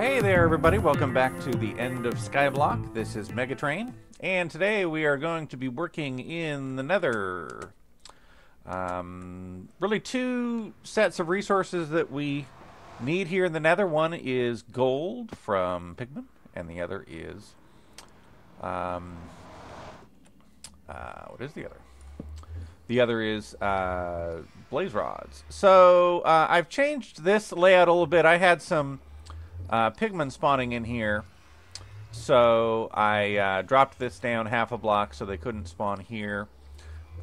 Hey there, everybody. Welcome back to the End of Skyblock. This is MegaTrain, and today we are going to be working in the Nether. Really two sets of resources that we need here in the Nether. One is gold from pigment, and the other is... what is the other? The other is blaze rods. So I've changed this layout a little bit. I had some pigmen spawning in here, so I dropped this down half a block so they couldn't spawn here.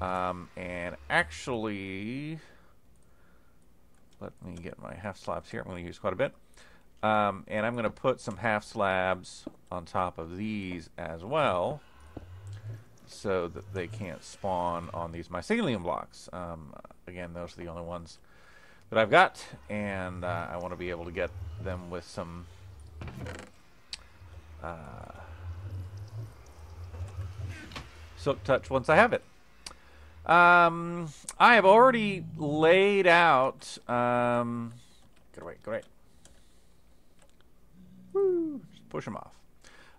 And actually, let me get my half slabs here. I'm going to use quite a bit. And I'm going to put some half slabs on top of these as well, so that they can't spawn on these mycelium blocks. Again, those are the only ones that I've got, and I want to be able to get them with some silk touch once I have it. I have already laid out... Get away. Woo! Just push them off.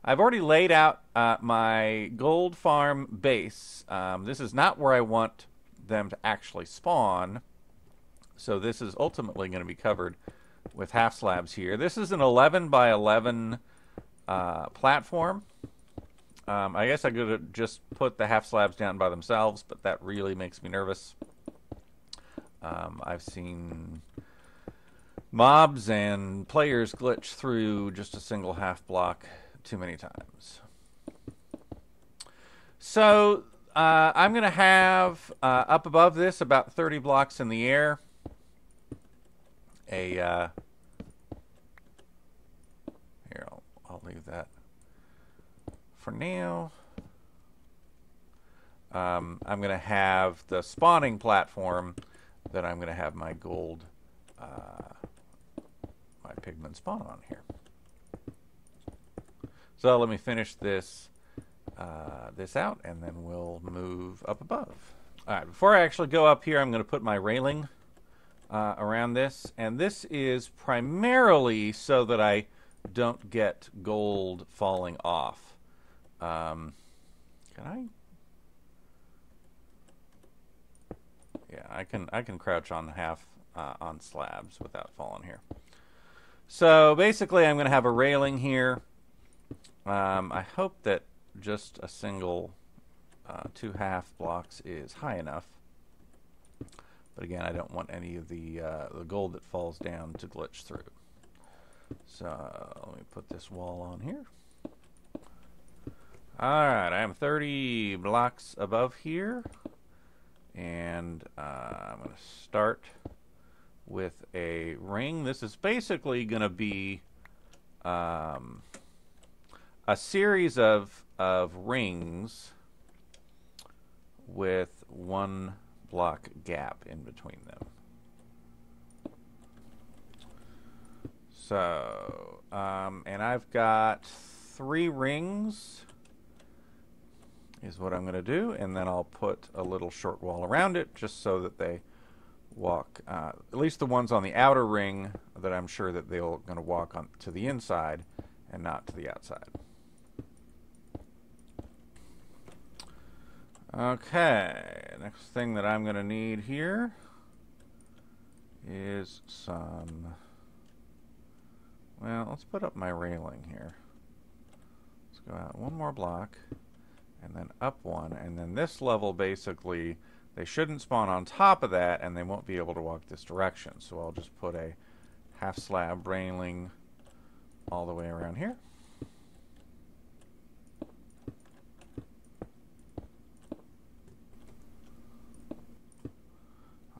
I've already laid out my gold farm base. This is not where I want them to actually spawn, so this is ultimately going to be covered with half slabs here. This is an 11 by 11 platform. I guess I could have just put the half slabs down by themselves, but that really makes me nervous. I've seen mobs and players glitch through just a single half block too many times. So I'm going to have up above this, about 30 blocks in the air, here, I'll leave that for now. I'm going to have the spawning platform that I'm going to have my gold, my pigment spawn on here. So let me finish this this out, and then we'll move up above. All right, before I actually go up here, I'm going to put my railing around this, and this is primarily so that I don't get gold falling off. Can I? Yeah, I can crouch on half on slabs without falling here. So basically, I'm going to have a railing here. I hope that just a single 2 half blocks is high enough. But again, I don't want any of the gold that falls down to glitch through. So let me put this wall on here. Alright, I am 30 blocks above here. And I'm going to start with a ring. This is basically going to be a series of rings with 1 block gap in between them. So, and I've got 3 rings is what I'm going to do, and then I'll put a little short wall around it just so that they walk, at least the ones on the outer ring, that I'm sure that they're going to walk on to the inside and not to the outside. Okay, next thing that I'm going to need here is some... Well, let's put up my railing here. Let's go out 1 more block, and then up 1, and then this level basically, they shouldn't spawn on top of that, and they won't be able to walk this direction. So I'll just put a half slab railing all the way around here.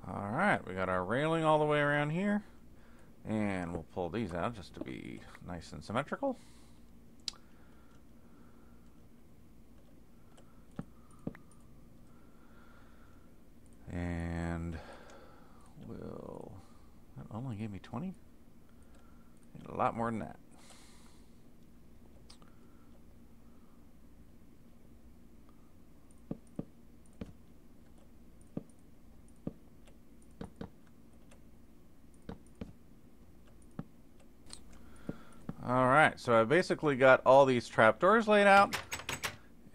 Alright, we got our railing all the way around here, and we'll pull these out just to be nice and symmetrical. And we'll... That only gave me 20? Need a lot more than that. Alright, so I basically got all these trapdoors laid out.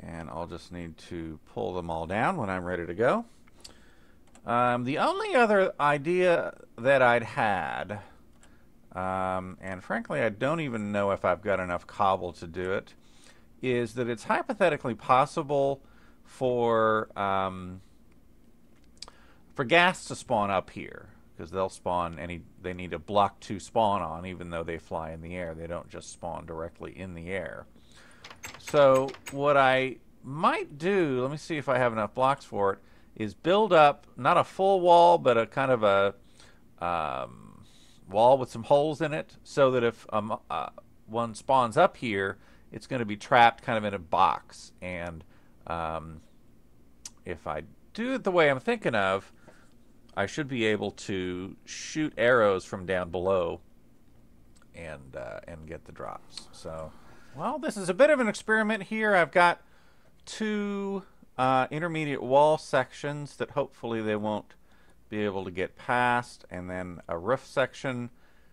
And I'll just need to pull them all down when I'm ready to go. The only other idea that I'd had, and frankly I don't even know if I've got enough cobble to do it, is that it's hypothetically possible for Ghast to spawn up here. Because they'll spawn they need a block to spawn on, even though they fly in the air. They don't just spawn directly in the air. So what I might do, let me see if I have enough blocks for it, is build up not a full wall, but a kind of a wall with some holes in it, so that if one spawns up here, it's going to be trapped kind of in a box. And if I do it the way I'm thinking of, I should be able to shoot arrows from down below and get the drops. So, well, this is a bit of an experiment here. I've got two intermediate wall sections that hopefully they won't be able to get past, and then a roof section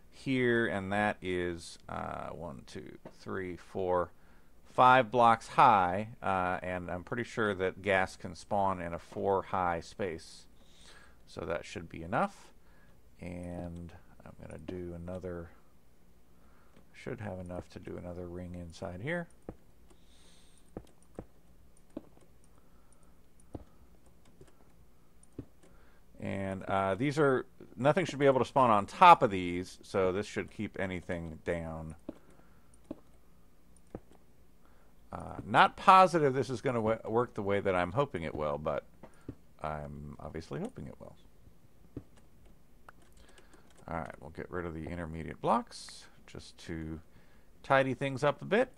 here, and that is 1, 2, 3, 4, 5 blocks high, and I'm pretty sure that Ghast can spawn in a 4 high space. So that should be enough. And I'm going to do another, should have enough to do another ring inside here. And these are, nothing should be able to spawn on top of these, so this should keep anything down. Not positive this is going to work the way that I'm hoping it will, but I'm obviously hoping it will. Alright, we'll get rid of the intermediate blocks just to tidy things up a bit.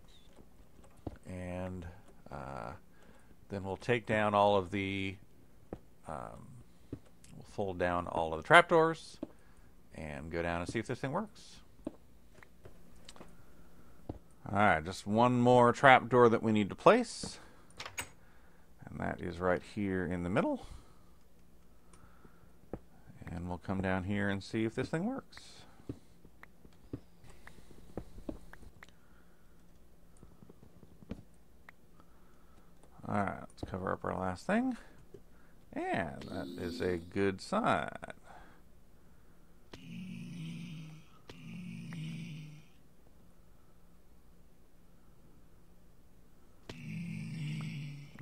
And then we'll take down all of the, we'll fold down all of the trapdoors and go down and see if this thing works. Alright, just one more trapdoor that we need to place. And that is right here in the middle. And we'll come down here and see if this thing works. Alright, let's cover up our last thing. And that is a good sign.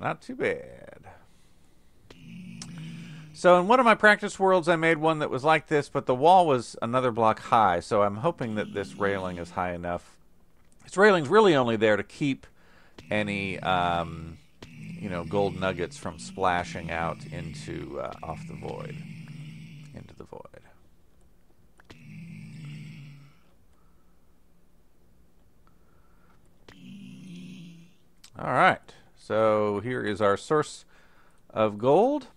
Not too bad. So in one of my practice worlds, I made one that was like this, but the wall was another block high, so I'm hoping that this railing is high enough. This railing's really only there to keep any, you know, gold nuggets from splashing out into, off the void, into the void. All right, so here is our source of gold.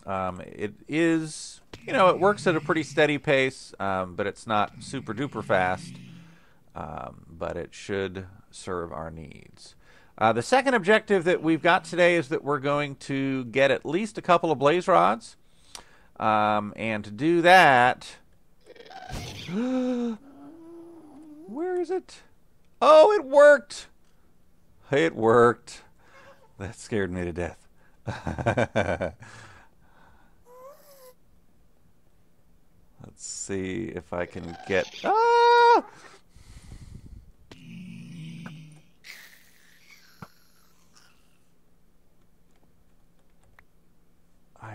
It is, you know, it works at a pretty steady pace, but it's not super duper fast, but it should serve our needs. The second objective that we've got today is that we're going to get at least a couple of blaze rods, and to do that, where is it? Oh, it worked! It worked. That scared me to death. Let's see if I can get... Ah!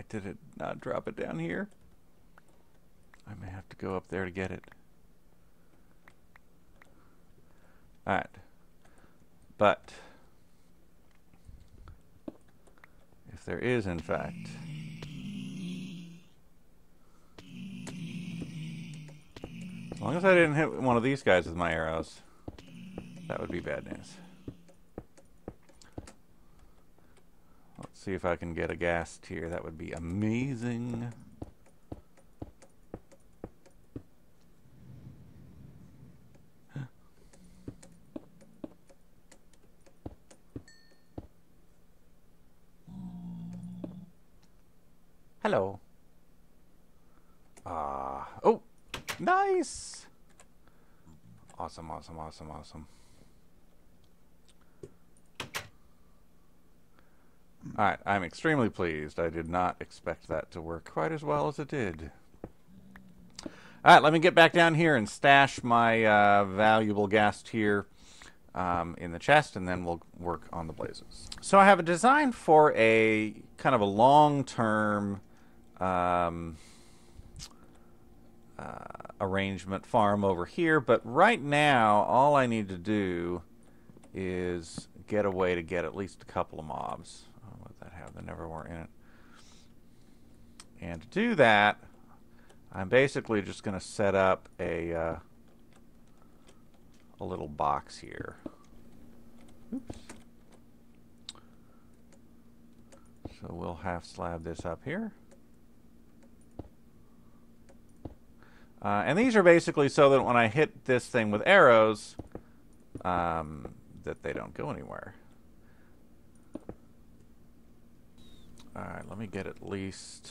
Did it not drop it down here? I may have to go up there to get it. Alright. But if there is, in fact... As long as I didn't hit one of these guys with my arrows, that would be bad news. Let's see if I can get a Ghast here. That would be amazing. Hello. Oh, nice. Awesome, awesome, awesome, awesome. Alright, I'm extremely pleased. I did not expect that to work quite as well as it did. Alright, let me get back down here and stash my valuable ghast here in the chest, and then we'll work on the blazes. So I have a design for a kind of a long-term arrangement farm over here, but right now all I need to do is get a way to get at least a couple of mobs. Oh, what did that have? They never were in it. And to do that, I'm basically just going to set up a little box here. Oops. So we'll half slab this up here. And these are basically so that when I hit this thing with arrows, that they don't go anywhere. Alright, let me get at least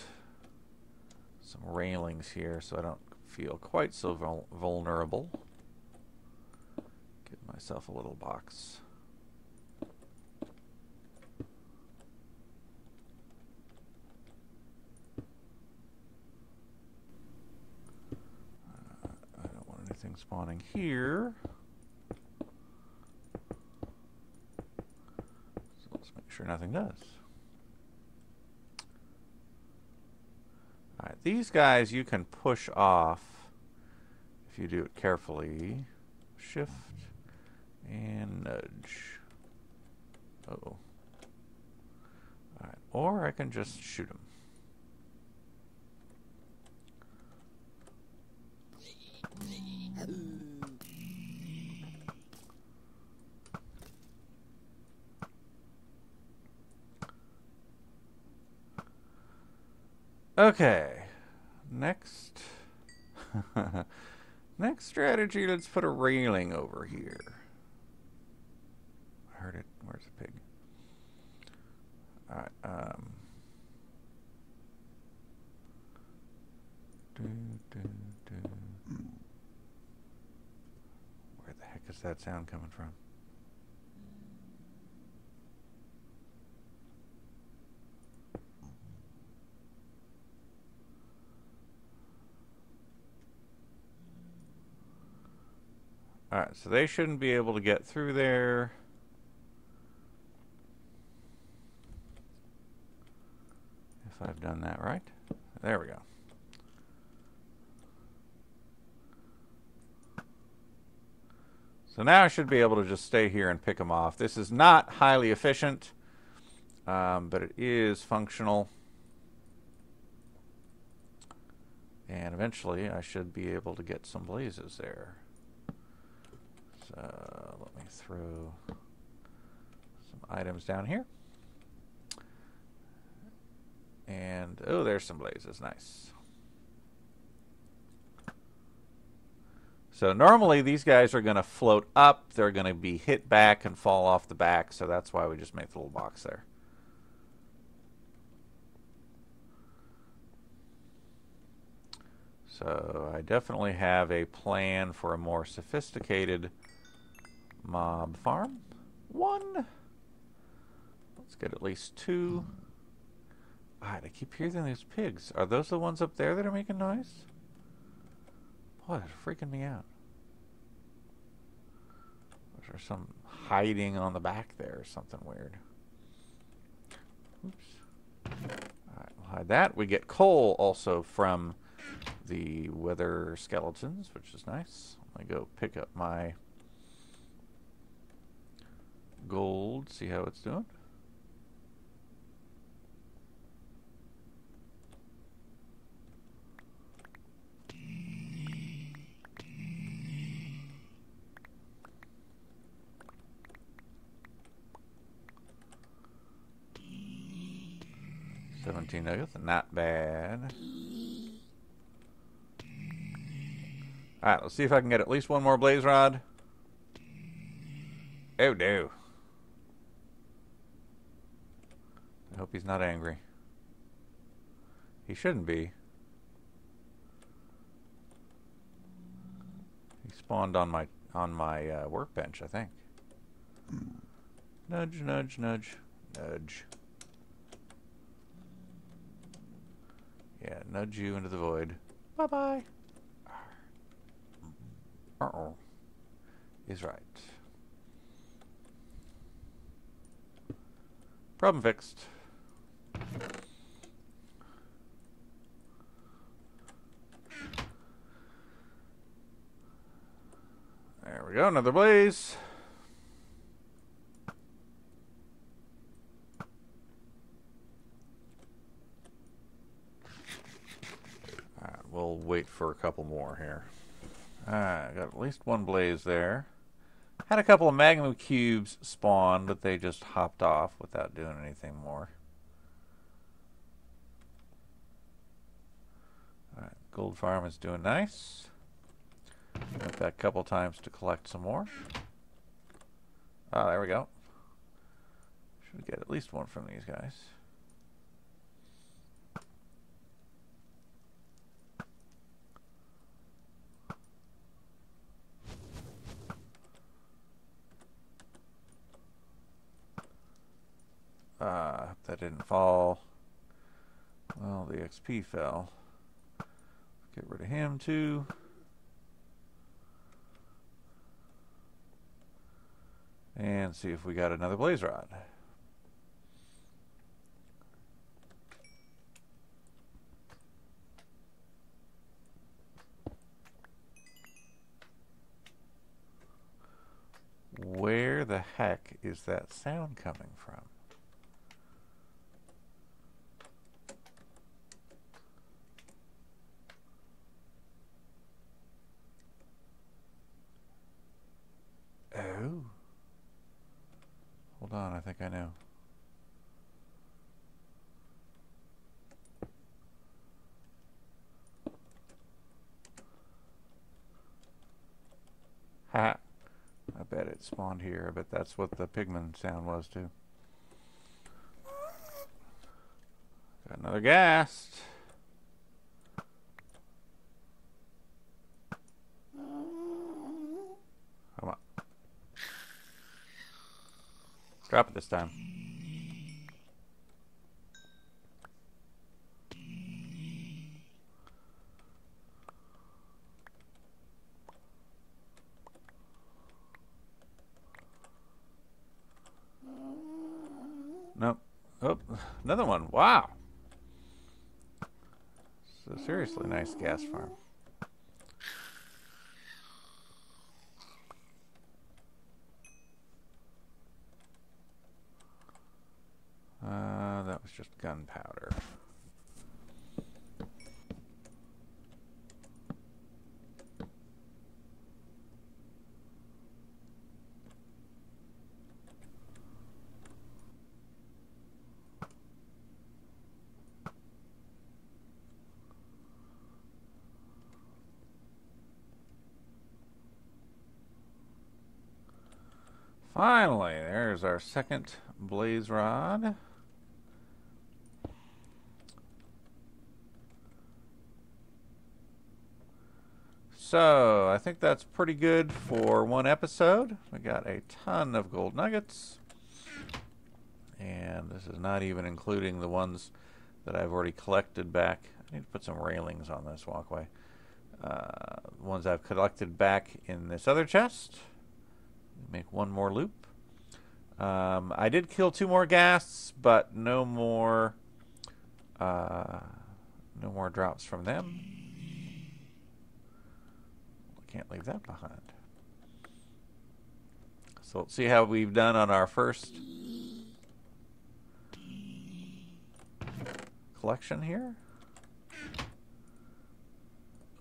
some railings here so I don't feel quite so vulnerable. Give myself a little box. I don't want anything spawning here. So let's make sure nothing does. Alright, these guys you can push off if you do it carefully. Shift and nudge. Uh-oh. Alright, or I can just shoot them. Okay, next next strategy, let's put a railing over here. I heard it. Where's the pig? Alright, where the heck is that sound coming from? Alright, so they shouldn't be able to get through there. If I've done that right. There we go. So now I should be able to just stay here and pick them off. This is not highly efficient, but it is functional. And eventually I should be able to get some blazes there. So let me throw some items down here. And, oh, there's some blazes. Nice. So normally these guys are going to float up. They're going to be hit back and fall off the back. So that's why we just make the little box there. So I definitely have a plan for a more sophisticated mob farm. One. Let's get at least two. Alright, I keep hearing these pigs. Are those the ones up there that are making noise? Boy, that's freaking me out. Or is there some hiding on the back there or something weird? Oops. Alright, we'll hide that. We get coal also from the wither skeletons, which is nice. Let me go pick up my gold, see how it's doing. $17 nuggets, not bad. Alright, let's see if I can get at least one more blaze rod. Oh no. I hope he's not angry. He shouldn't be. He spawned on on my workbench, I think. Nudge, nudge, nudge, nudge. Yeah, nudge you into the void. Bye-bye. Uh-oh. Is right. Problem fixed. There we go, another blaze. Alright, we'll wait for a couple more here. Alright, got at least one blaze there. Had a couple of magma cubes spawn, but they just hopped off without doing anything more. Alright, gold farm is doing nice. Went back a couple times to collect some more. Ah, there we go. Should get at least one from these guys. That didn't fall. Well, the XP fell. Get rid of him too. And see if we got another blaze rod. Where the heck is that sound coming from? Oh. Hold on, I think I know. Ha! I bet it spawned here. I bet that's what the pigman sound was too. Got another ghast. Come on. Drop it this time. Nope. Oh, another one. Wow. It's a seriously nice gas farm. That was just gunpowder. Finally, there's our second blaze rod. So, I think that's pretty good for one episode. We got a ton of gold nuggets. And this is not even including the ones that I've already collected back. I need to put some railings on this walkway. Ones I've collected back in this other chest. Make one more loop. I did kill 2 more ghasts, but no more drops from them. Can't leave that behind. So let's see how we've done on our first collection here.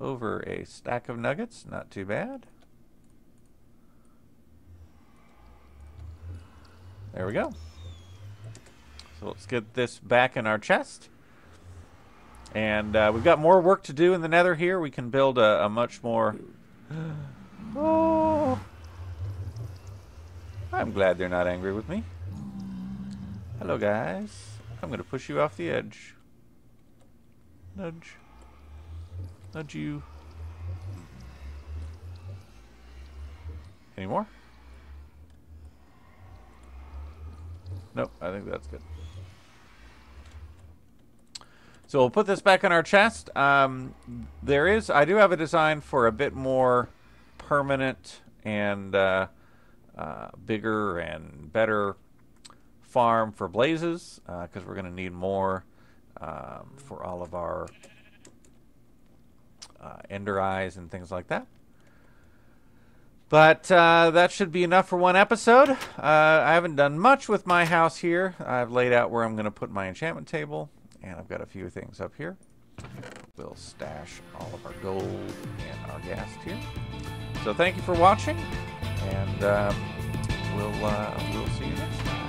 Over a stack of nuggets, not too bad. There we go. So let's get this back in our chest. And we've got more work to do in the Nether here. We can build a much more... Oh! I'm glad they're not angry with me. Hello, guys. I'm going to push you off the edge. Nudge. Nudge you. Any more? Nope, I think that's good. So we'll put this back in our chest. I do have a design for a bit more permanent and bigger and better farm for blazes, because we're going to need more for all of our ender eyes and things like that. But that should be enough for one episode. I haven't done much with my house here. I've laid out where I'm going to put my enchantment table, and I've got a few things up here. We'll stash all of our gold and our ghast here. So thank you for watching, and we'll see you next time.